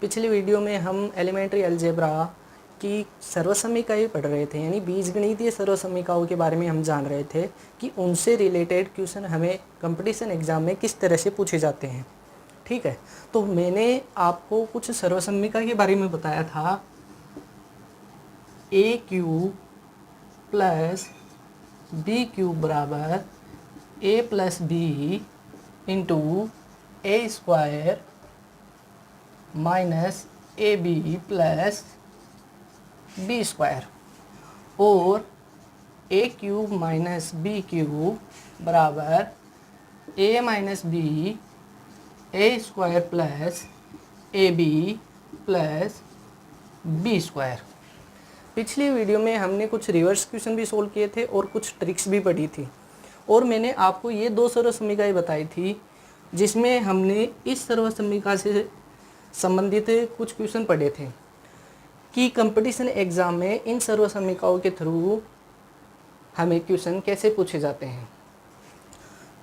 पिछले वीडियो में हम एलिमेंट्री अलजेब्रा की सर्वसमीकाएँ पढ़ रहे थे, यानी बीजगणितीय सर्वसमीकाओं के बारे में हम जान रहे थे कि उनसे रिलेटेड क्वेश्चन हमें कंपटीशन एग्ज़ाम में किस तरह से पूछे जाते हैं। ठीक है, तो मैंने आपको कुछ सर्वसमीका के बारे में बताया था। A cube plus B cube बराबर A plus B into A square minus A B plus B square, और A cube minus B cube बराबर A minus B A square plus A B plus B square. पिछली video में हमने कुछ reverse question भी solve किए थे और कुछ ट्रिक्स भी पढ़ी थी, और मैंने आपको ये दो सर्वसमीकाएँ बताई थी जिसमें हमने इस सर्वसमीका से संबंधित कुछ क्वेश्चन पढ़े थे कि कंपटीशन एग्ज़ाम में इन सर्वसमीकाओं के थ्रू हमें क्वेश्चन कैसे पूछे जाते हैं।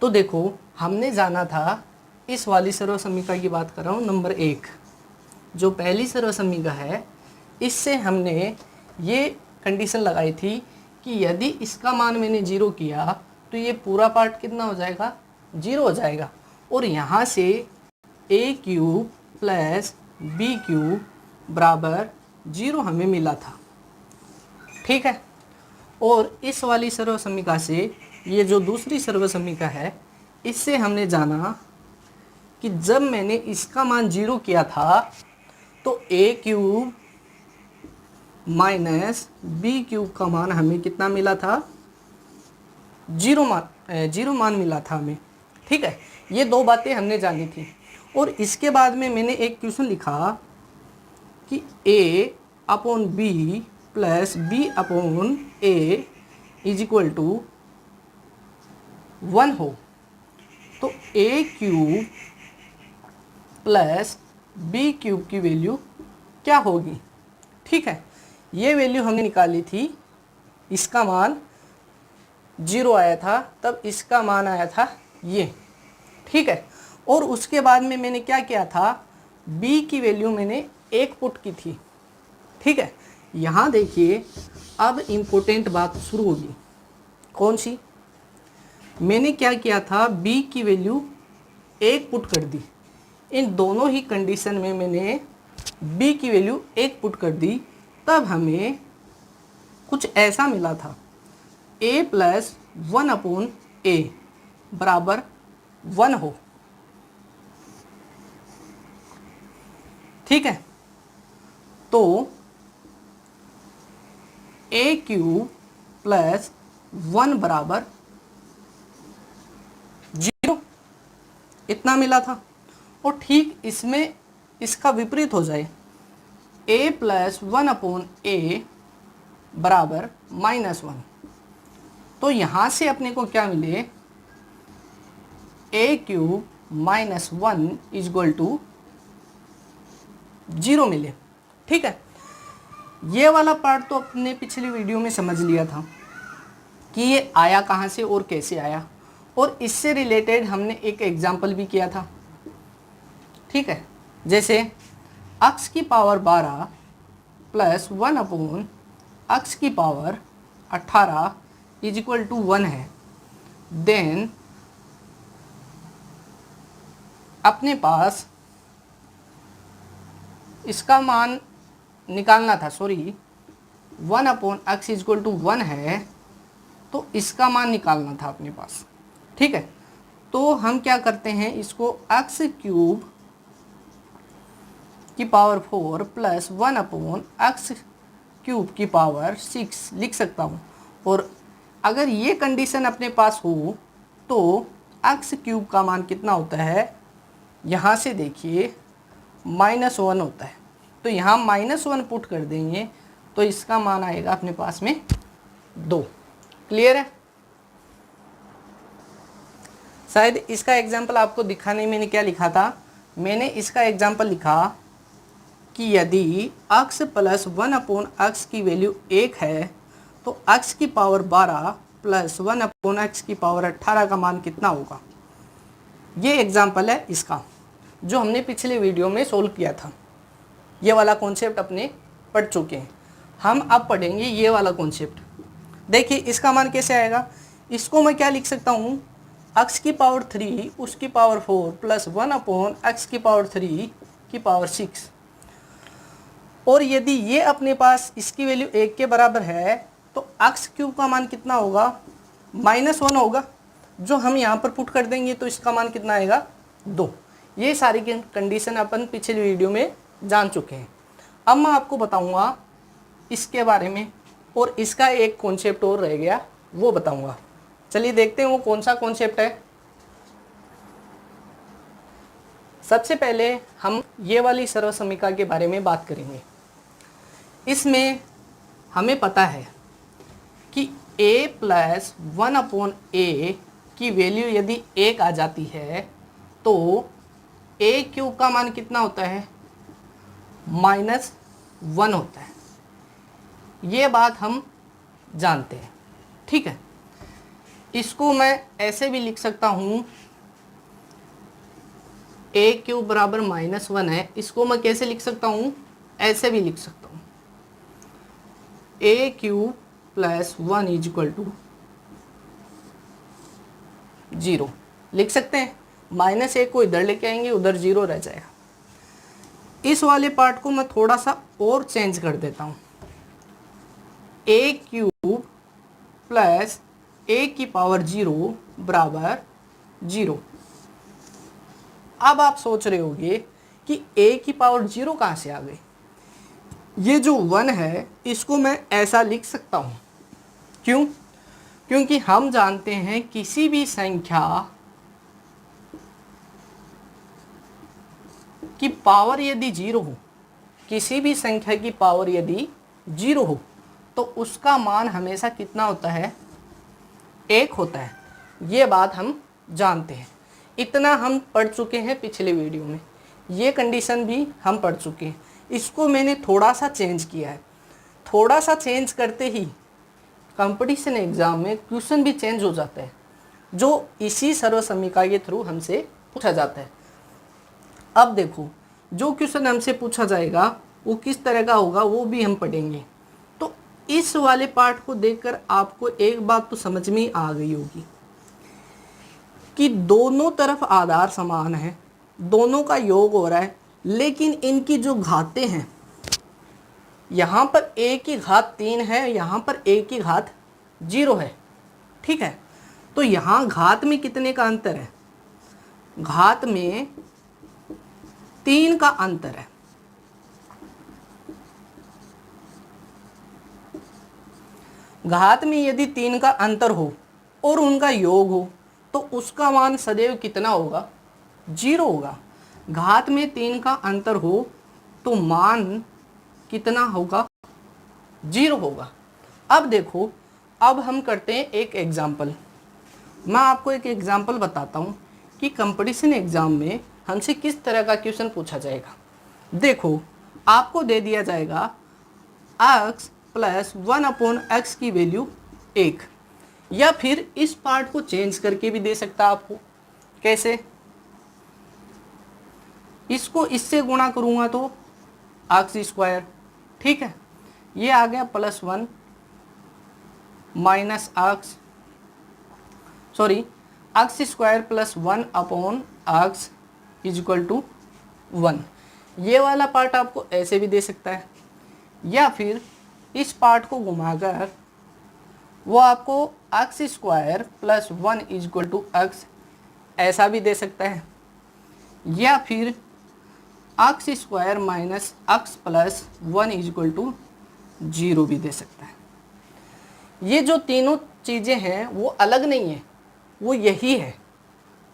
तो देखो, हमने जाना था इस वाली सर्वसमीका की बात कर रहा हूँ, नंबर 1 जो पहली सर्वसमीका है। इससे हमने ये कंडीशन लगाई थी कि यदि इसका मान मैंने 0 किया तो ये पूरा पार्ट कितना हो जाएगा, 0 हो जाएगा, और यहाँ से ए क्यूब प्लस बी क्यूब बराबर 0 हमें मिला था। ठीक है, और इस वाली सर्वसमीका से ये जो दूसरी सर्वसमीका है, इससे हमने जाना कि जब मैंने इसका मान 0 किया था तो A cube minus B cube का मान हमें कितना मिला था, 0 मान मिला था हमें। ठीक है, ये दो बातें हमने जानी थी। और इसके बाद में मैंने एक क्वेश्चन लिखा कि a upon B plus B upon A is equal to 1 हो, तो A cube plus B cube की वैल्यू क्या होगी। ठीक है, ये वैल्यू हमने निकाली थी, इसका मान 0 आया था, तब इसका मान आया था ये। ठीक है, और उसके बाद में मैंने क्या किया था, b की वैल्यू मैंने 1 पुट की थी। ठीक है, यहाँ देखिए अब इम्पोर्टेंट बात शुरू होगी। कौन सी? मैंने क्या किया था, b की वैल्यू 1 पुट कर दी। इन दोनों ही कंडीशन में मैंने b की वैल्यू 1 पुट कर दी, तब हमें कुछ ऐसा मिला था, a प्लस 1 अपॉन ए बराबर 1 हो। ठीक है, तो ए क्यूब प्लस 1 बराबर 0 इतना मिला था। और ठीक इसमें इसका विपरीत हो जाए, a प्लस 1 अपॉन ए बराबर -1, तो यहाँ से अपने को क्या मिले, A cube minus 1 is equal to 0 मिले। ठीक है, ये वाला पार्ट तो अपने पिछली वीडियो में समझ लिया था कि ये आया कहाँ से और कैसे आया, और इससे रिलेटेड हमने एक एग्जाम्पल भी किया था। ठीक है, जैसे x की पावर 12 प्लस 1 अपॉन x की पावर 18 इज इक्वल टू 1 है, देन अपने पास इसका मान निकालना था, 1 upon x is equal to 1 है, तो इसका मान निकालना था अपने पास। ठीक है, तो हम क्या करते हैं, इसको x क्यूब की power 4 plus 1 upon x cube की पावर 6 लिख सकता हूँ। और अगर ये कंडीशन अपने पास हो तो x क्यूब का मान कितना होता है, यहाँ से देखिए -1 होता है, तो यहाँ -1 पुट कर देंगे तो इसका मान आएगा अपने पास में 2। क्लियर है? शायद इसका एग्जाम्पल आपको दिखाने में मैंने क्या लिखा था, मैंने इसका एग्जाम्पल लिखा कि यदि x प्लस 1 अपॉन x की वैल्यू 1 है तो x की पावर 12 प्लस 1 अपॉन x की पावर 18 का मान कितना होगा। ये एग्जाम्पल है इसका, जो हमने पिछले वीडियो में सोल्व किया था। ये वाला कॉन्सेप्ट अपने पढ़ चुके हैं। हम अब पढ़ेंगे ये वाला कॉन्सेप्ट। देखिए इसका मान कैसे आएगा, इसको मैं क्या लिख सकता हूँ, x की पावर 3 उसकी पावर 4 प्लस 1 अपॉन x की पावर 3 की पावर 6। और यदि ये अपने पास इसकी वैल्यू 1 के बराबर है तो x क्यूब का मान कितना होगा, -1 होगा, जो हम यहाँ पर पुट कर देंगे तो इसका मान कितना आएगा, 2। ये सारी कंडीशन अपन पिछले वीडियो में जान चुके हैं। अब मैं आपको बताऊंगा इसके बारे में, और इसका एक कॉन्सेप्ट और रह गया वो बताऊंगा। चलिए देखते हैं वो कौन सा कॉन्सेप्ट है। सबसे पहले हम ये वाली सर्वसमीकरण के बारे में बात करेंगे। इसमें हमें पता है कि a प्लस 1 अपॉन a की वैल्यू यदि 1 आ जाती है तो a क्यूब का मान कितना होता है, -1 होता है। ये बात हम जानते हैं, ठीक है। इसको मैं ऐसे भी लिख सकता हूँ, a क्यूब बराबर -1 है, इसको मैं कैसे लिख सकता हूँ, ऐसे भी लिख सकता हूँ, a cube plus 1 is equal to 0 लिख सकते हैं। -1 को इधर लेके आएंगे, उधर 0 रह जाएगा। इस वाले पार्ट को मैं थोड़ा सा और चेंज कर देता हूँ, a क्यूब प्लस a की पावर 0 बराबर 0। अब आप सोच रहे होंगे कि a की पावर 0 कहाँ से आ गई। ये जो 1 है इसको मैं ऐसा लिख सकता हूँ, क्यों, क्योंकि हम जानते हैं किसी भी संख्या की पावर यदि 0 हो, किसी भी संख्या की पावर यदि 0 हो तो उसका मान हमेशा कितना होता है, 1 होता है। ये बात हम जानते हैं, इतना हम पढ़ चुके हैं पिछले वीडियो में, ये कंडीशन भी हम पढ़ चुके हैं। इसको मैंने थोड़ा सा चेंज किया है। थोड़ा सा चेंज करते ही कंपटीशन एग्जाम में क्वेश्चन भी चेंज हो जाता है, जो इसी सर्वसमीकरण के थ्रू हमसे पूछा जाता है। अब देखो जो क्वेश्चन हमसे पूछा जाएगा वो किस तरह का होगा वो भी हम पढ़ेंगे। तो इस वाले पार्ट को देखकर आपको एक बात तो समझ में आ गई होगी कि दोनों तरफ आधार समान है, दोनों का योग हो रहा है, लेकिन इनकी जो घातें हैं, यहाँ पर a की घात 3 है, यहाँ पर a की घात 0 है, ठीक है। तो यहाँ घात में कितने का अंतर है, घात में 3 का अंतर है। घात में यदि 3 का अंतर हो और उनका योग हो तो उसका मान सदैव कितना होगा, 0 होगा। घात में 3 का अंतर हो तो मान कितना होगा, 0 होगा। अब देखो, अब हम करते हैं एक एग्जाम्पल। मैं आपको एक एग्जाम्पल बताता हूँ कि कंपटीशन एग्जाम में हमसे किस तरह का क्वेश्चन पूछा जाएगा। देखो आपको दे दिया जाएगा x प्लस 1 अपॉन x की वैल्यू 1, या फिर इस पार्ट को चेंज करके भी दे सकता है आपको। कैसे, इसको इससे गुणा करूंगा तो x², ठीक है, ये आ गया +1 minus x² plus 1 upon x is equal to 1। ये वाला पार्ट आपको ऐसे भी दे सकता है, या फिर इस पार्ट को घुमाकर वो आपको x² plus 1 is equal to x ऐसा भी दे सकता है, या फिर x² minus x plus 1 is equal to 0 भी दे सकता है। ये जो तीनों चीज़ें हैं वो अलग नहीं है, वो यही है,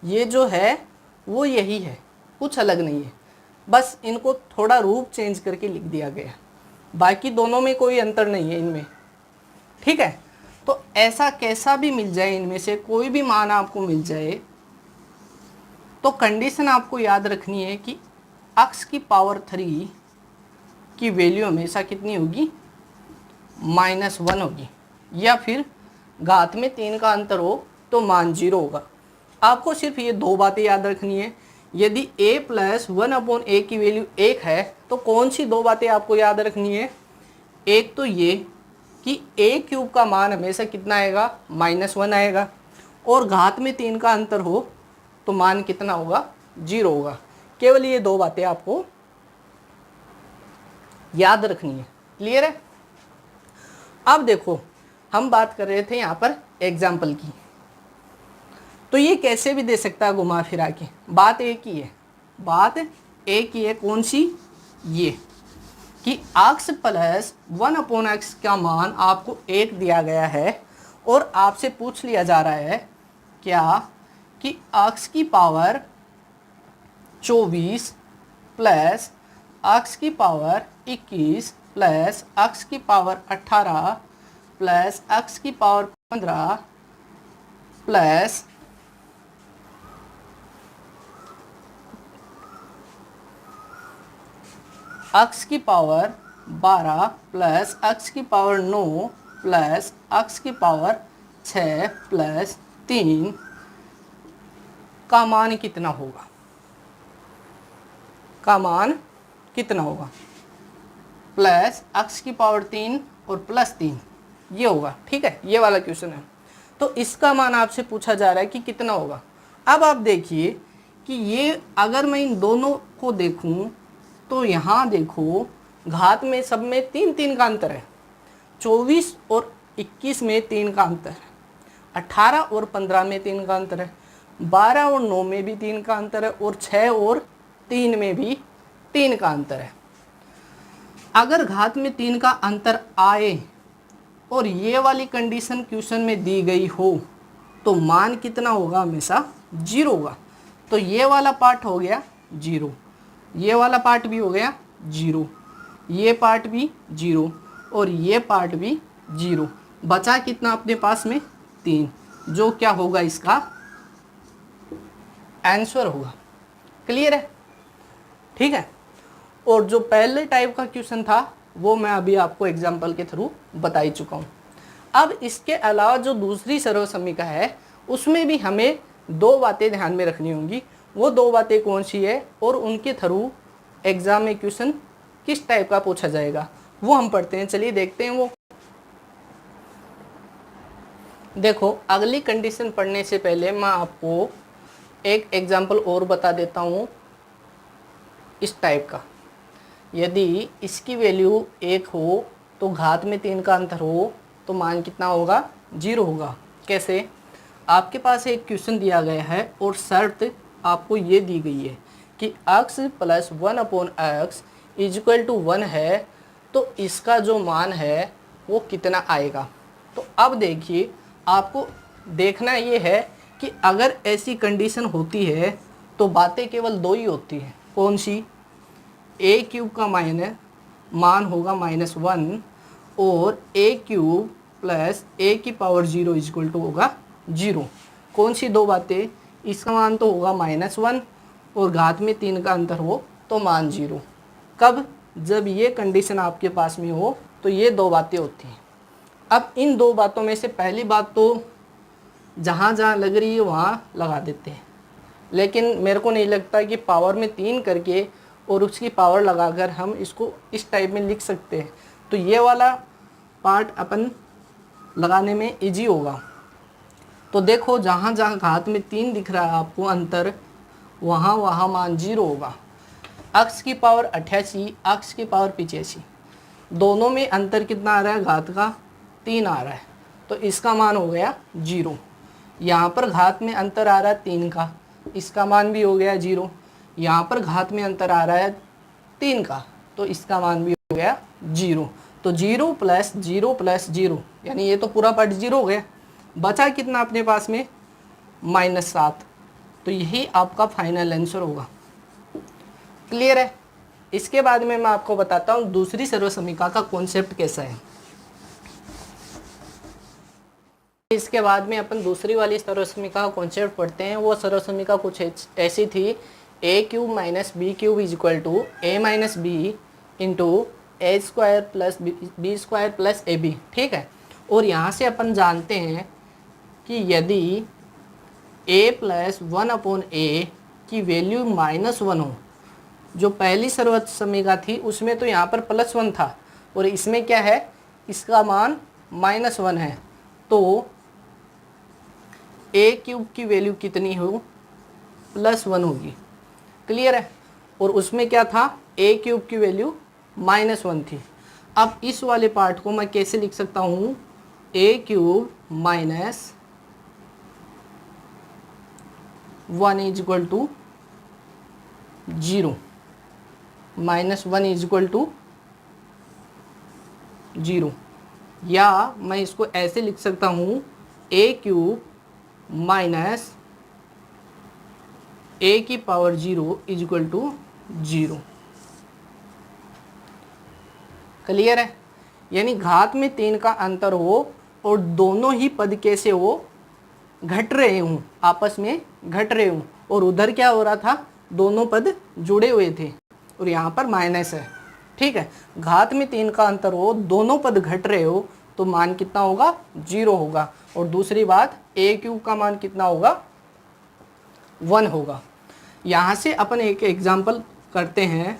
ये जो है वो यही है, कुछ अलग नहीं है, बस इनको थोड़ा रूप चेंज करके लिख दिया गया। बाकी दोनों में कोई अंतर नहीं है इनमें, ठीक है। तो ऐसा कैसा भी मिल जाए, इनमें से कोई भी मान आपको मिल जाए, तो कंडीशन आपको याद रखनी है कि x की पावर 3 की वैल्यू हमेशा कितनी होगी, -1 होगी, या फिर घात में 3 का अंतर हो तो मान 0 होगा। आपको सिर्फ ये दो बातें याद रखनी है यदि a प्लस 1/a की वैल्यू 1 है तो कौन सी दो बातें आपको याद रखनी है? एक तो ये कि a क्यूब का मान हमेशा कितना आएगा? -1 आएगा, और घात में 3 का अंतर हो तो मान कितना होगा? 0 होगा। केवल ये दो बातें आपको याद रखनी है। क्लियर है? अब देखो, हम बात कर रहे थे यहाँ पर एग्जाम्पल की, तो ये कैसे भी दे सकता है घुमा फिरा के। बात एक ही है, बात एक ही है। कौन सी? ये कि x प्लस 1/x का मान आपको 1 दिया गया है और आपसे पूछ लिया जा रहा है क्या कि x की पावर 24 प्लस x की पावर 21 प्लस x की पावर 18 प्लस x की पावर 15 प्लस x की पावर 12 प्लस x की पावर 9 प्लस x की पावर 6 प्लस 3 का मान कितना होगा? का मान कितना होगा? प्लस x की पावर 3 और प्लस 3 ये होगा। ठीक है, ये वाला क्वेश्चन है। तो इसका मान आपसे पूछा जा रहा है कि कितना होगा। अब आप देखिए कि ये अगर मैं इन दोनों को देखूं तो यहाँ देखो, घात में सब में 3 का अंतर है। 24 और 21 में 3 का अंतर है, 18 और 15 में 3 का अंतर है, 12 और 9 में भी 3 का अंतर है, और 6 और 3 में भी 3 का अंतर है। अगर घात में 3 का अंतर आए और ये वाली कंडीशन क्वेश्चन में दी गई हो तो मान कितना होगा? हमेशा 0 होगा। तो ये वाला पार्ट हो गया 0, ये वाला पार्ट भी हो गया 0, ये पार्ट भी 0 और ये पार्ट भी 0। बचा कितना अपने पास में? 3, जो क्या होगा? इसका आंसर होगा। क्लियर है? ठीक है। और जो पहले टाइप का क्वेश्चन था वो मैं अभी आपको एग्जाम्पल के थ्रू बता ही चुका हूँ। अब इसके अलावा जो दूसरी सर्वसमीका है उसमें भी हमें दो बातें ध्यान में रखनी होंगी। वो दो बातें कौन सी है और उनके थ्रू एग्जाम में क्वेश्चन किस टाइप का पूछा जाएगा वो हम पढ़ते हैं। चलिए देखते हैं वो। देखो, अगली कंडीशन पढ़ने से पहले मैं आपको एक एग्जाम्पल और बता देता हूँ इस टाइप का। यदि इसकी वैल्यू 1 हो तो घात में 3 का अंतर हो तो मान कितना होगा? 0 होगा। कैसे? आपके पास एक क्वेश्चन दिया गया है और शर्त आपको ये दी गई है कि x plus 1/x equal to 1 है, तो इसका जो मान है वो कितना आएगा। तो अब देखिए, आपको देखना ये है कि अगर ऐसी कंडीशन होती है तो बातें केवल दो ही होती हैं। कौन सी? a क्यूब का मान होगा -1 और a क्यूब प्लस a की पावर 0 इक्वल टू होगा 0। कौन सी दो बातें? इसका मान तो होगा -1 और घात में 3 का अंतर हो तो मान 0। कब? जब ये कंडीशन आपके पास में हो तो ये दो बातें होती हैं। अब इन दो बातों में से पहली बात तो जहाँ जहाँ लग रही है वहाँ लगा देते हैं, लेकिन मेरे को नहीं लगता कि पावर में 3 करके और उसकी पावर लगाकर हम इसको इस टाइप में लिख सकते हैं। तो ये वाला पार्ट अपन लगाने में इजी होगा। तो देखो, जहाँ जहाँ घात में 3 दिख रहा है आपको अंतर, वहाँ वहाँ मान 0 होगा। x की पावर 88, x की पावर 85, दोनों में अंतर कितना आ रहा है? घात का 3 आ रहा है, तो इसका मान हो गया 0। यहाँ पर घात में अंतर आ रहा है 3 का, इसका मान भी हो गया 0। यहाँ पर घात में अंतर आ रहा है 3 का, तो इसका मान भी हो गया 0। तो 0 प्लस 0 प्लस 0, यानी ये तो पूरा पार्ट 0 हो गया। बचा कितना अपने पास में? -7। तो यही आपका फाइनल आंसर होगा। क्लियर है? इसके बाद में मैं आपको बताता हूँ दूसरी सर्वसमीका का कॉन्सेप्ट कैसा है। इसके बाद में अपन दूसरी वाली सर्वसमीका का कॉन्सेप्ट पढ़ते हैं। वो सर्वसमीका कुछ ऐसी थी, a cube minus B cube is equal to a minus B into A square plus B square plus A B. ठीक है। और यहाँ से अपन जानते हैं कि यदि a प्लस 1/a की वैल्यू -1 हो, जो पहली सर्वोच्च समीकरण थी उसमें तो यहाँ पर +1 था और इसमें क्या है, इसका मान -1 है, तो a³ की वैल्यू कितनी हो, +1 होगी। क्लियर है। और उसमें क्या था, a³ की वैल्यू -1 थी। अब इस वाले पार्ट को मैं कैसे लिख सकता हूँ, a³ -1 is equal to 0, -1 is equal to 0, या मैं इसको ऐसे लिख सकता हूँ a³ minus a⁻0 is equal to 0। Clear है। यानी घात में 3 का अंतर हो और दोनों ही पद कैसे हो, घट रहे हूँ, आपस में घट रहे हूँ, और उधर क्या हो रहा था, दोनों पद जुड़े हुए थे और यहाँ पर माइनस है। ठीक है, घात में 3 का अंतर हो, दोनों पद घट रहे हो, तो मान कितना होगा, 0 होगा। और दूसरी बात, a³ का मान कितना होगा, 1 होगा। यहाँ से अपन एक एग्जाम्पल करते हैं,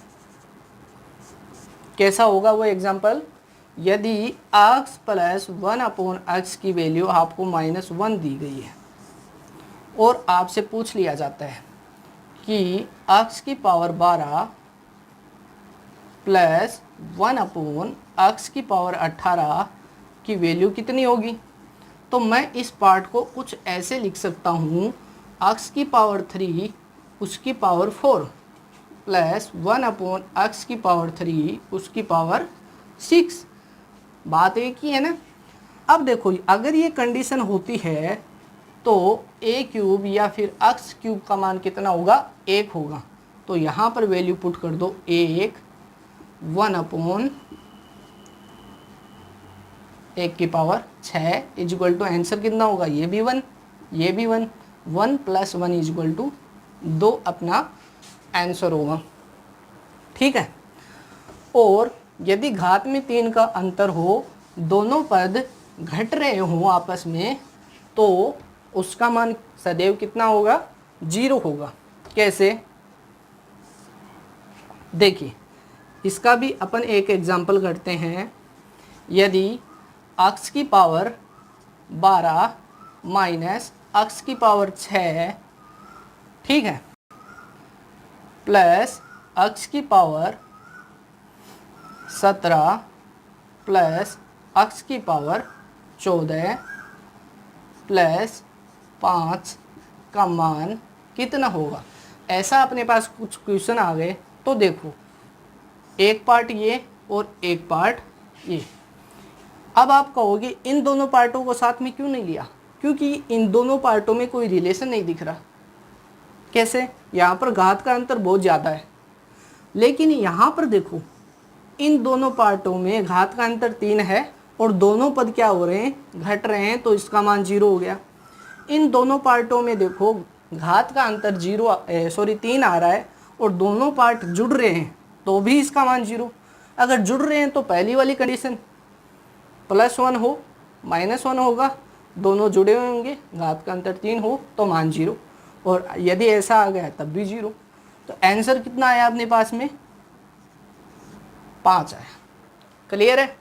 कैसा होगा वो एग्जाम्पल। यदि x + 1/x की वैल्यू आपको -1 दी गई है और आपसे पूछ लिया जाता है कि x⁻12 + 1/x⁻18 की वैल्यू कितनी होगी, तो मैं इस पार्ट को कुछ ऐसे लिख सकता हूँ, x⁻3 उसकी पावर 4 + 1/x⁻3 उसकी पावर 6। बात एक ही है ना। अब देखो, अगर ये कंडीशन होती है तो a³ या फिर x³ का मान कितना होगा, 1 होगा। तो यहाँ पर वैल्यू पुट कर दो 1, 1/1⁶ इज इक्वल टू, आंसर कितना होगा, ये भी 1, ये भी 1, 1 + 1 इज इक्वल टू 2 अपना आंसर होगा। ठीक है। और यदि घात में 3 का अंतर हो, दोनों पद घट रहे हों आपस में, तो उसका मान सदैव कितना होगा, 0 होगा। कैसे, देखिए इसका भी अपन एक एग्जाम्पल करते हैं। यदि x⁻12 माइनस x⁻6, ठीक है, plus x⁻17 plus x⁻14 plus 5 का मान कितना होगा। ऐसा अपने पास कुछ क्वेश्चन आ गए तो देखो, एक पार्ट ये और एक पार्ट ये। अब आप कहोगे इन दोनों पार्टों को साथ में क्यों नहीं लिया, क्योंकि इन दोनों पार्टों में कोई रिलेशन नहीं दिख रहा। कैसे, यहाँ पर घात का अंतर बहुत ज़्यादा है, लेकिन यहाँ पर देखो इन दोनों पार्टों में घात का अंतर 3 है और दोनों पद क्या हो रहे हैं, घट रहे हैं, तो इसका मान 0 हो गया। इन दोनों पार्टों में देखो घात का अंतर 3 आ रहा है और दोनों पार्ट जुड़ रहे हैं, तो भी इसका मान 0। अगर जुड़ रहे हैं तो पहली वाली कंडीशन +1 हो, -1 होगा, दोनों जुड़े हुए होंगे, घात का अंतर 3 हो तो मान 0, और यदि ऐसा आ गया तब भी 0। तो आंसर कितना आया अपने पास में, 5 आया। क्लियर है।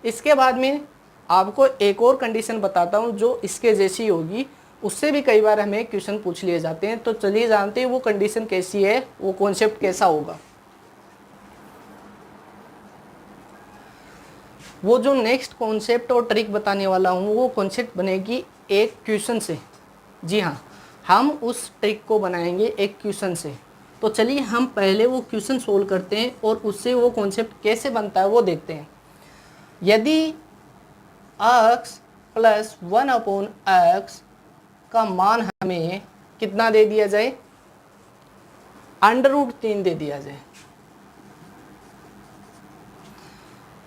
इसके बाद में आपको एक और कंडीशन बताता हूँ जो इसके जैसी होगी, उससे भी कई बार हमें क्वेश्चन पूछ लिए जाते हैं। तो चलिए जानते हैं वो कंडीशन कैसी है, वो कॉन्सेप्ट कैसा होगा। वो जो नेक्स्ट कॉन्सेप्ट और ट्रिक बताने वाला हूँ, वो कॉन्सेप्ट बनेगी एक क्वेश्चन से। जी हाँ, हम उस ट्रिक को बनाएंगे एक क्वेश्चन से। तो चलिए हम पहले वो क्वेश्चन सोल्व करते हैं और उससे वो कॉन्सेप्ट कैसे बनता है वो देखते हैं। यदि x + 1/x का मान हमें कितना दे दिया जाए, √3 दे दिया जाए।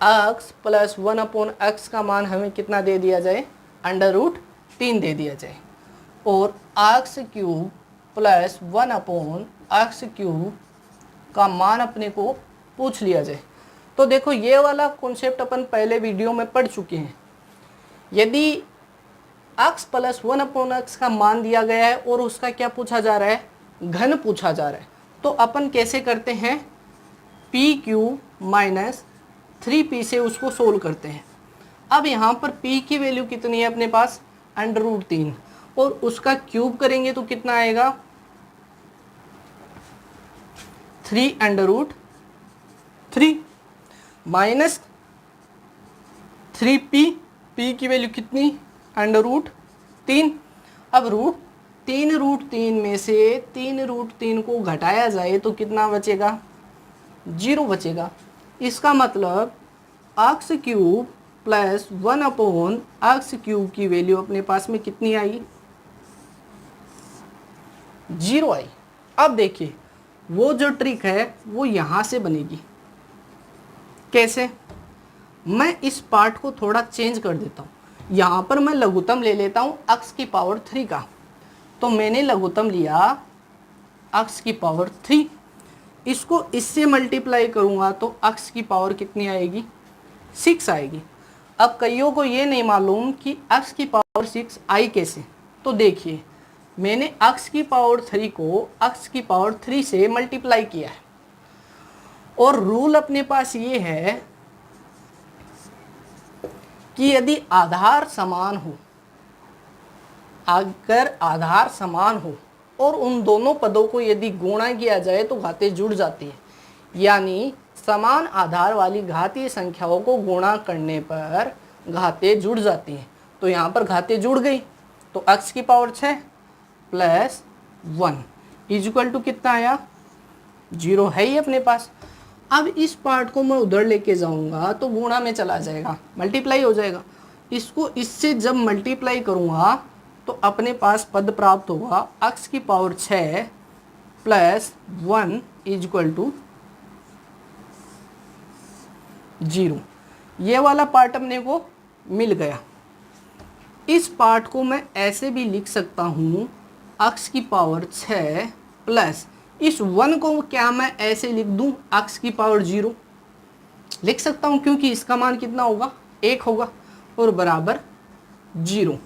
x + 1/x का मान हमें कितना दे दिया जाए, √3 दे दिया जाए। और x³ + 1/x³ का मान अपने को पूछ लिया जाए। तो देखो ये वाला कॉन्सेप्ट अपन पहले वीडियो में पढ़ चुके हैं। यदि x + 1/x का मान दिया गया है और उसका क्या पूछा जा रहा है, घन पूछा जा रहा है, तो अपन कैसे करते हैं, पी क्यू माइनस 3p से उसको सोल्व करते हैं। अब यहाँ पर p की वैल्यू कितनी है अपने पास, √3, और उसका क्यूब करेंगे तो कितना आएगा, 3√3 माइनस 3p, p की वैल्यू कितनी, √3। अब √3 में से 3√3 को घटाया जाए तो कितना बचेगा, 0 बचेगा। इसका मतलब x cube plus 1/x cube की वैल्यू अपने पास में कितनी आई, 0 आई। अब देखिए वो जो ट्रिक है वो यहाँ से बनेगी। कैसे, मैं इस पार्ट को थोड़ा चेंज कर देता हूँ। यहाँ पर मैं लघुत्तम ले लेता हूँ x की पावर 3 का, तो मैंने लघुत्तम लिया x की पावर 3, इसको इससे मल्टीप्लाई करूँगा तो x की पावर कितनी आएगी, 6 आएगी। अब कईयों को ये नहीं मालूम कि x की पावर 6 आई कैसे, तो देखिए मैंने x की पावर 3 को x की पावर 3 से मल्टीप्लाई किया है, और रूल अपने पास ये है कि यदि आधार समान हो, अगर आधार समान हो और उन दोनों पदों को यदि गुणा किया जाए तो घातें जुड़ जाती हैं, यानी समान आधार वाली घातीय संख्याओं को गुणा करने पर घातें जुड़ जाती हैं। तो यहाँ पर घातें जुड़ गई, तो x की पावर 6 प्लस 1 इक्वल टू कितना आया, 0 है ही अपने पास। अब इस पार्ट को मैं उधर लेके जाऊंगा तो गुणा में चला जाएगा, मल्टीप्लाई हो जाएगा। इसको इससे जब मल्टीप्लाई करूंगा तो अपने पास पद प्राप्त होगा x की पावर 6 प्लस 1 इक्वल टू 0। ये वाला पार्ट अपने को मिल गया। इस पार्ट को मैं ऐसे भी लिख सकता हूँ, x की पावर 6 प्लस इस 1 को क्या मैं ऐसे लिख दूं, x की पावर 0 लिख सकता हूं, क्योंकि इसका मान कितना होगा, 1 होगा, और बराबर 0।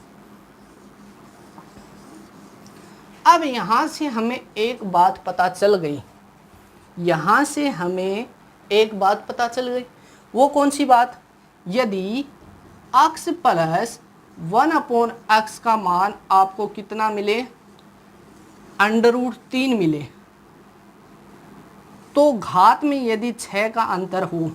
अब यहां से हमें एक बात पता चल गई, यहां से हमें एक बात पता चल गई। वो कौन सी बात, यदि x प्लस 1/x का मान आपको कितना मिले, √3 मिले, तो घात में यदि 6 का अंतर हो,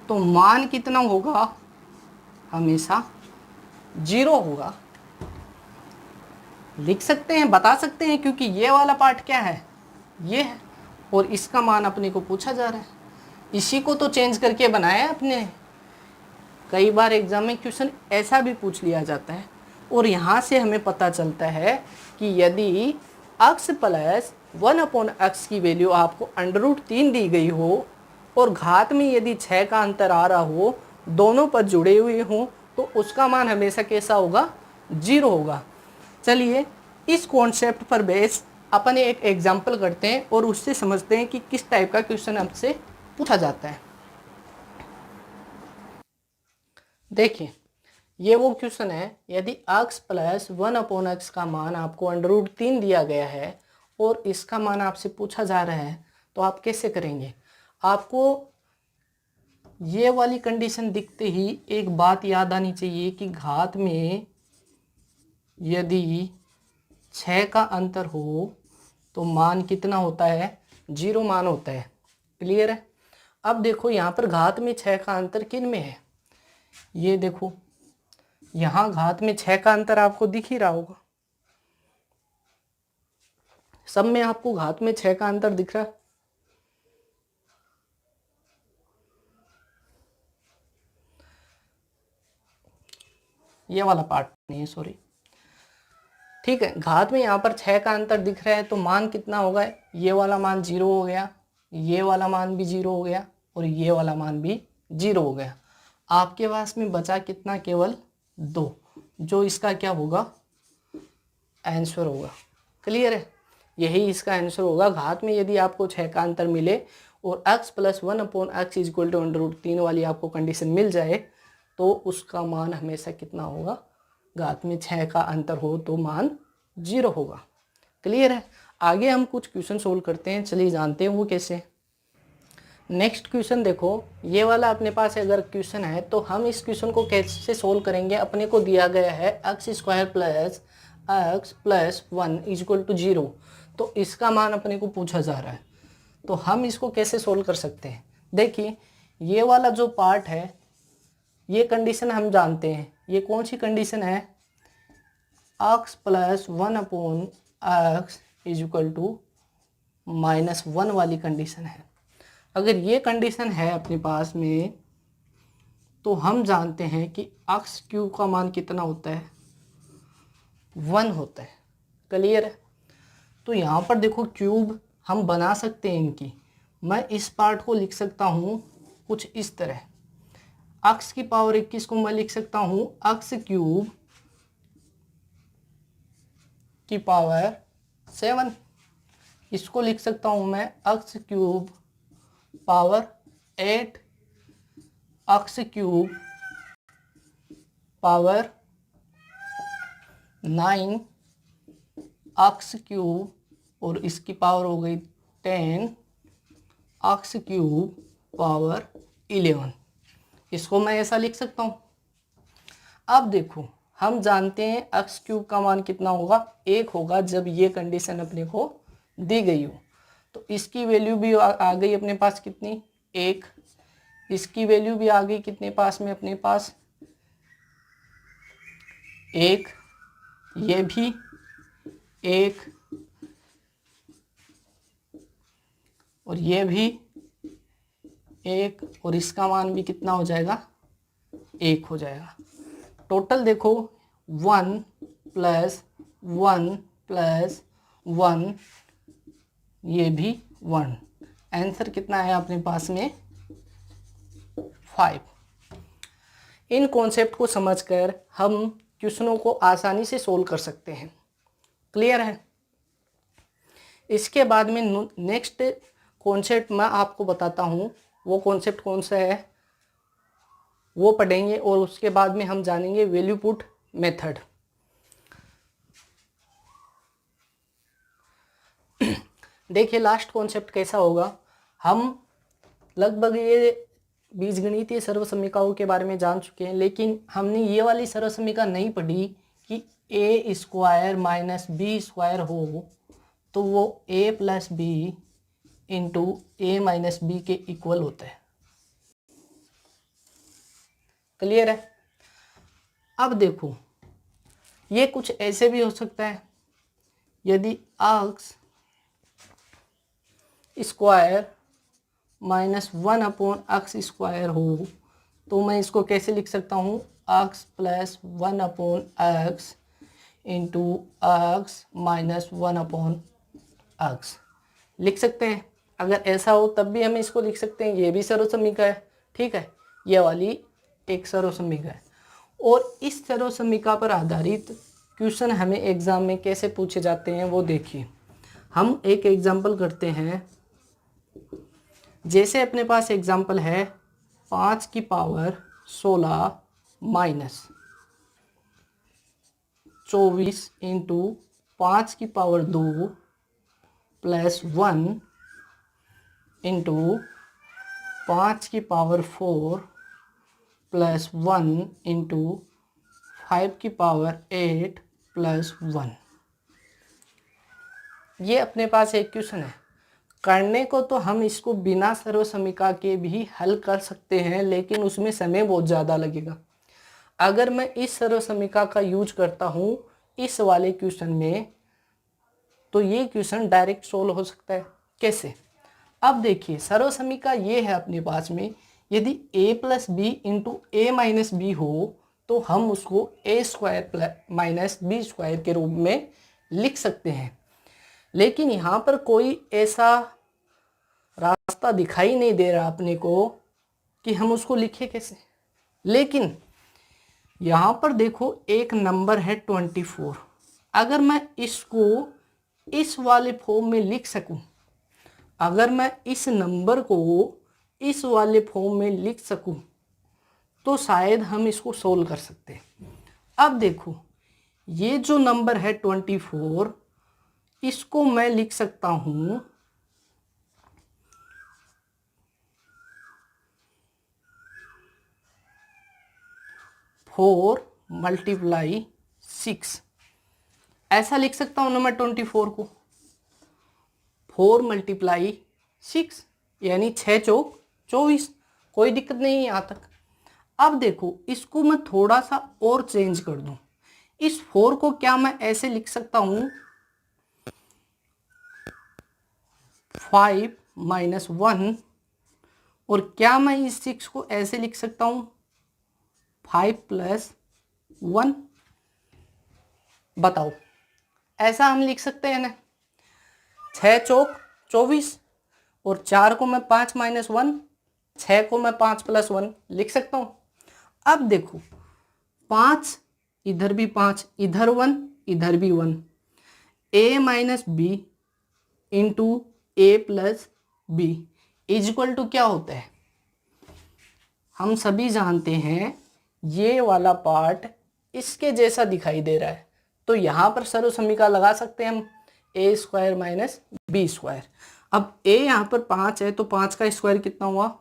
तो मान कितना होगा, हमेशा 0 होगा। लिख सकते हैं, बता सकते हैं, क्योंकि ये वाला पार्ट क्या है, ये है, और इसका मान अपने को पूछा जा रहा है, इसी को तो चेंज करके बनाया है अपने। कई बार एग्जाम में क्वेश्चन ऐसा भी पूछ लिया जाता है, और यहाँ से हमें पता चलता है कि यदि x प्लस 1/x की वैल्यू आपको √3 दी गई हो और घात में यदि 6 का अंतर आ रहा हो, दोनों पद जुड़े हुए हों, तो उसका मान हमेशा कैसा होगा, 0 होगा। चलिए इस कॉन्सेप्ट पर बेस अपन एक एग्जाम्पल करते हैं और उससे समझते हैं कि किस टाइप का क्वेश्चन हमसे पूछा जाता है। देखिए ये वो क्वेश्चन है, यदि x प्लस 1/x का मान आपको √3 दिया गया है और इसका मान आपसे पूछा जा रहा है, तो आप कैसे करेंगे। आपको ये वाली कंडीशन दिखते ही एक बात याद आनी चाहिए कि घात में यदि 6 का अंतर हो तो मान कितना होता है, 0 मान होता है। क्लियर है। अब देखो यहाँ पर घात में 6 का अंतर किन में है, ये देखो यहाँ घात में 6 का अंतर आपको दिख ही रहा होगा, सब में आपको घात में 6 का अंतर दिख रहा है। ये वाला पार्ट नहीं है, सॉरी, ठीक है। घात में यहाँ पर 6 का अंतर दिख रहा है, तो मान कितना होगा, ये वाला मान 0 हो गया, ये वाला मान भी 0 हो गया, और ये वाला मान भी 0 हो गया। आपके पास में बचा कितना, केवल 2, जो इसका क्या होगा, आंसर होगा। क्लियर है, यही इसका आंसर होगा। घात में यदि आपको 6 का अंतर मिले और x plus 1/x is equal to √3 वाली आपको कंडीशन मिल जाए तो उसका मान हमेशा कितना होगा, घात में 6 का अंतर हो तो मान 0 होगा। क्लियर है। आगे हम कुछ क्वेश्चन सोल्व करते हैं, चलिए जानते हैं वो कैसे। नेक्स्ट क्वेश्चन देखो, ये वाला अपने पास अगर क्वेश्चन है तो हम इस क्वेश्चन को कैसे सोल्व करेंगे। अपने को दिया गया है x² plus x plus 1 is equal to 0, तो इसका मान अपने को पूछा जा रहा है, तो हम इसको कैसे सोल्व कर सकते हैं। देखिए ये वाला जो पार्ट है, ये कंडीशन हम जानते हैं। ये कौन सी कंडीशन है, x plus 1/x is equal to -1 वाली कंडीशन है। अगर ये कंडीशन है अपने पास में तो हम जानते हैं कि x³ का मान कितना होता है, 1 होता है। क्लियर है। तो यहाँ पर देखो क्यूब हम बना सकते हैं इनकी। मैं इस पार्ट को लिख सकता हूँ कुछ इस तरह, x की पावर 21 को मैं लिख सकता हूँ x³ की पावर 7। इसको लिख सकता हूँ मैं x³ power 8, x³ power 9, x³ और इसकी पावर हो गई 10, x³ पावर 11। इसको मैं ऐसा लिख सकता हूँ। अब देखो हम जानते हैं x³ का मान कितना होगा, 1 होगा जब ये कंडीशन अपने को दी गई हो। तो इसकी वैल्यू भी आ गई अपने पास कितनी, 1। इसकी वैल्यू भी आ गई कितने पास में अपने पास, 1। ये भी 1 और ये भी 1 और इसका मान भी कितना हो जाएगा, 1 हो जाएगा। टोटल देखो 1 प्लस 1 प्लस 1, ये भी 1। आंसर कितना है अपने पास में, 5। इन कॉन्सेप्ट को समझकर हम क्वेश्चनों को आसानी से सोल्व कर सकते हैं। क्लियर है। इसके बाद में नेक्स्ट कॉन्सेप्ट मैं आपको बताता हूँ, वो कॉन्सेप्ट कौन सा है वो पढ़ेंगे और उसके बाद में हम जानेंगे वैल्यू पुट मेथड। देखिए लास्ट कॉन्सेप्ट कैसा होगा, हम लगभग ये बीजगणितीय सर्वसमीकाओं के बारे में जान चुके हैं, लेकिन हमने ये वाली सर्वसमीका नहीं पढ़ी कि a² माइनस b² हो तो वो a plus B into a minus B के इक्वल होता है। क्लियर है। अब देखो ये कुछ ऐसे भी हो सकता है, यदि x² माइनस 1/x² हो तो मैं इसको कैसे लिख सकता हूँ, x plus 1/x into x minus 1/x लिख सकते हैं। अगर ऐसा हो तब भी हम इसको लिख सकते हैं, ये भी सर्वसमीका है। ठीक है, ये वाली एक सर्वसमीका है। और इस सर्वसमीका पर आधारित क्वेश्चन हमें एग्जाम में कैसे पूछे जाते हैं वो देखिए। हम एक एग्जाम्पल करते हैं। जैसे अपने पास एग्जाम्पल है 5 की पावर 16 माइनस 24 इंटू 5 की पावर 2 प्लस 1 इंटू 5 की पावर 4 प्लस 1 इंटू 5 की पावर 8 प्लस 1। ये अपने पास एक क्वेश्चन है। करने को तो हम इसको बिना सर्वसमीका के भी हल कर सकते हैं, लेकिन उसमें समय बहुत ज़्यादा लगेगा। अगर मैं इस सर्वसमीका का यूज करता हूँ इस वाले क्वेश्चन में तो ये क्वेश्चन डायरेक्ट सोल्व हो सकता है। कैसे, अब देखिए सर्वसमीका ये है अपने पास में, यदि a plus B into A minus B हो तो हम उसको a² माइनस b² के रूप में लिख सकते हैं। लेकिन यहाँ पर कोई ऐसा रास्ता दिखाई नहीं दे रहा अपने को कि हम उसको लिखें कैसे। लेकिन यहाँ पर देखो एक नंबर है 24। अगर मैं इसको इस वाले फॉर्म में लिख सकूं अगर मैं इस नंबर को इस वाले फॉर्म में लिख सकूं तो शायद हम इसको सोल्व कर सकते हैं। अब देखो, ये जो नंबर है 24, इसको मैं लिख सकता हूं 4 × 6। ऐसा लिख सकता हूं ना मैं 24 को 4 × 6, यानी 6 चौक 24। कोई दिक्कत नहीं है यहाँ तक। अब देखो, इसको मैं थोड़ा सा और चेंज कर दूं। इस 4 को क्या मैं ऐसे लिख सकता हूं 5 - 1, और क्या मैं इस 6 को ऐसे लिख सकता हूं 5 + 1। बताओ, ऐसा हम लिख सकते हैं ना? 6 चौक 24, और 4 को मैं 5 - 1, 6 को मैं 5 + 1 लिख सकता हूं। अब देखो, 5 इधर भी 5, इधर 1, इधर भी 1, a - b into a + b equal to क्या होता है? हम सभी जानते हैं ये वाला पार्ट इसके जैसा दिखाई दे रहा है, तो यहाँ पर सर्व समीकरण लगा सकते हैं हम a² - b²। अब a यहाँ पर 5 है, तो 5 का स्क्वायर कितना हुआ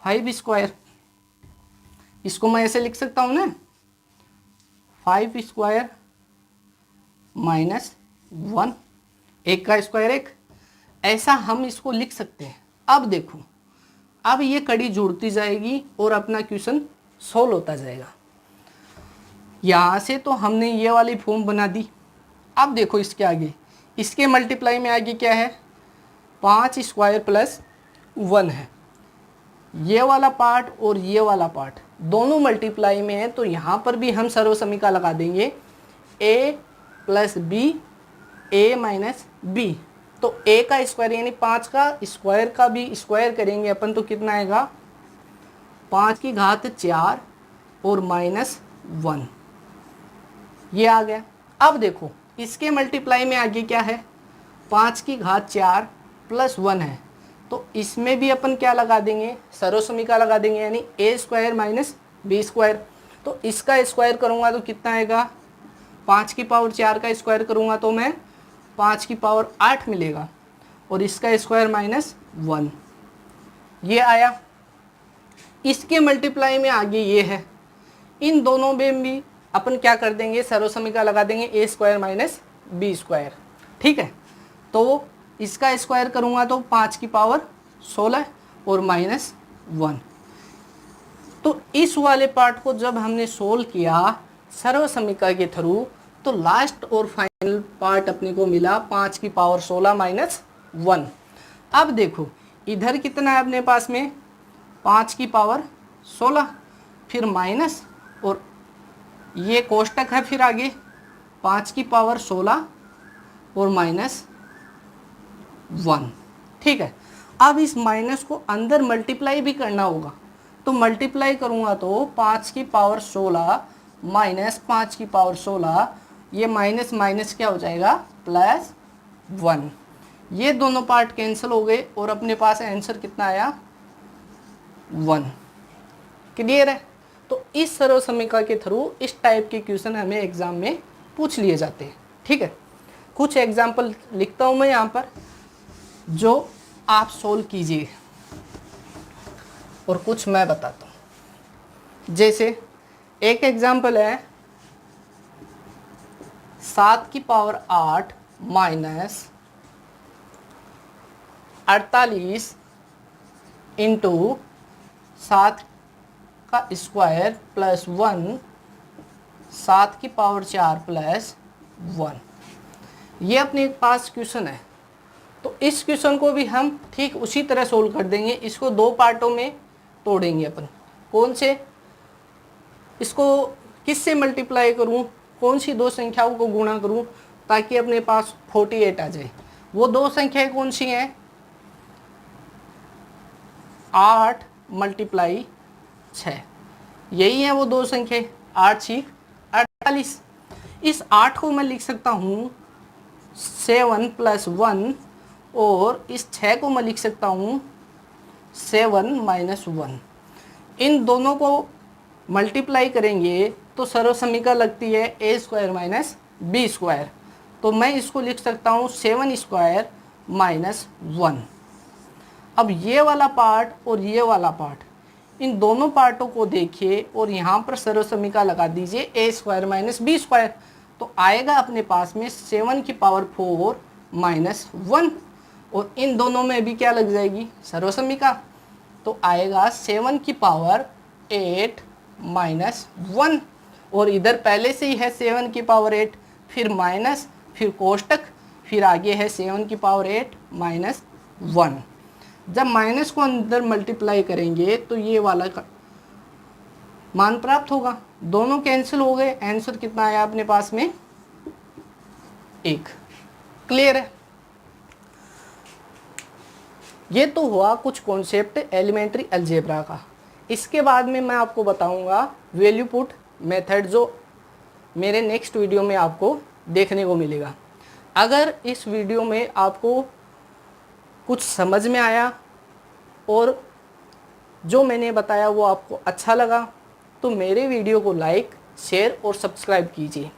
5²। इसको मैं ऐसे लिख सकता हूँ ना 5² - 1, 1 का स्क्वायर 1। ऐसा हम इसको लिख सकते हैं। अब देखो, अब ये कड़ी जुड़ती जाएगी और अपना क्वेश्चन सोल्व होता जाएगा। यहाँ से तो हमने ये वाली फॉर्म बना दी। अब देखो इसके आगे, इसके मल्टीप्लाई में आगे क्या है 5² + 1 है। ये वाला पार्ट और ये वाला पार्ट दोनों मल्टीप्लाई में है, तो यहाँ पर भी हम सर्व समीकरण लगा देंगे a + b a - b। तो a का स्क्वायर यानी 5 का स्क्वायर का भी स्क्वायर करेंगे अपन, तो कितना आएगा 5⁴ और -1, ये आ गया। अब देखो, इसके मल्टीप्लाई में आगे क्या है 5⁴ + 1 है, तो इसमें भी अपन क्या लगा देंगे सर्व समीकरण लगा देंगे, यानी a² - b²। तो इसका स्क्वायर करूँगा तो कितना आएगा 5⁴ का स्क्वायर करूँगा तो मैं 5⁸ मिलेगा, और इसका स्क्वायर -1, ये आया। इसके मल्टीप्लाई में आगे ये है, इन दोनों में भी अपन क्या कर देंगे सर्व समीकरण लगा देंगे a² - b²। ठीक है, तो इसका स्क्वायर करूँगा तो 5⁴16 और -1। तो इस वाले पार्ट को जब हमने सोल्व किया सर्व समीकरण के थ्रू, तो लास्ट और फाइनल पार्ट अपने को मिला 5⁴16 - 1। अब देखो, इधर कितना है अपने पास में 5⁴16, फिर माइनस, और ये कोष्टक है, फिर आगे 5⁴16 और -1। ठीक है, अब इस माइनस को अंदर मल्टीप्लाई भी करना होगा, तो मल्टीप्लाई करूँगा तो 5⁴16 - 5⁴16, ये माइनस माइनस क्या हो जाएगा +1। ये दोनों पार्ट कैंसिल हो गए और अपने पास आंसर कितना आया 1। क्लियर है? तो इस सर्व समीकरण के थ्रू इस टाइप के क्वेश्चन हमें एग्जाम में पूछ लिए जाते हैं। ठीक है, कुछ एग्जाम्पल लिखता हूँ मैं यहाँ पर जो आप सोल्व कीजिए, और कुछ मैं बताता हूँ। जैसे एक एग्जाम्पल है 7⁸ - 48 इंटू 7 का स्क्वायर + 1, 7⁴ + 1। ये अपने पास क्वेश्चन है, तो इस क्वेश्चन को भी हम ठीक उसी तरह सोल्व कर देंगे। इसको दो पार्टों में तोड़ेंगे अपन। कौन से? इसको किससे मल्टीप्लाई करूं, कौन सी दो संख्याओं को गुणा करूं ताकि अपने पास 48 आ जाए। वो दो संख्याएं कौन सी हैं 8 × 6, यही है वो दो संख्या 8 × 6 = 48। इस 8 को मैं लिख सकता हूँ 7 + 1 और इस 6 को मैं लिख सकता हूँ 7 माइनस 1। इन दोनों को मल्टीप्लाई करेंगे तो सर्वसमीका लगती है ए स्क्वायर माइनस बी स्क्वायर। तो मैं इसको लिख सकता हूँ 7 स्क्वायर माइनस 1। अब ये वाला पार्ट और ये वाला पार्ट, इन दोनों पार्टों को देखिए और यहाँ पर सर्वसमीका लगा दीजिए ए स्क्वायर माइनस बी स्क्वायर। तो आएगा अपने पास में 7 की पावर 4 माइनस 1, और इन दोनों में भी क्या लग जाएगी, सर्वसमीका। तो आएगा 7 की पावर 8 माइनस 1, और इधर पहले से ही है 7 की पावर 8, फिर माइनस, फिर कोष्टक, फिर आगे है 7 की पावर 8 माइनस 1। जब माइनस को अंदर मल्टीप्लाई करेंगे तो ये वाला मान प्राप्त होगा, दोनों कैंसिल हो गए, आंसर कितना आया अपने पास में 1। क्लियर है। ये तो हुआ कुछ कॉन्सेप्ट एलिमेंट्री अलजेब्रा का। इसके बाद में मैं आपको बताऊंगा वैल्यू पुट मेथड, जो मेरे नेक्स्ट वीडियो में आपको देखने को मिलेगा। अगर इस वीडियो में आपको कुछ समझ में आया और जो मैंने बताया वो आपको अच्छा लगा तो मेरे वीडियो को लाइक, शेयर और सब्सक्राइब कीजिए।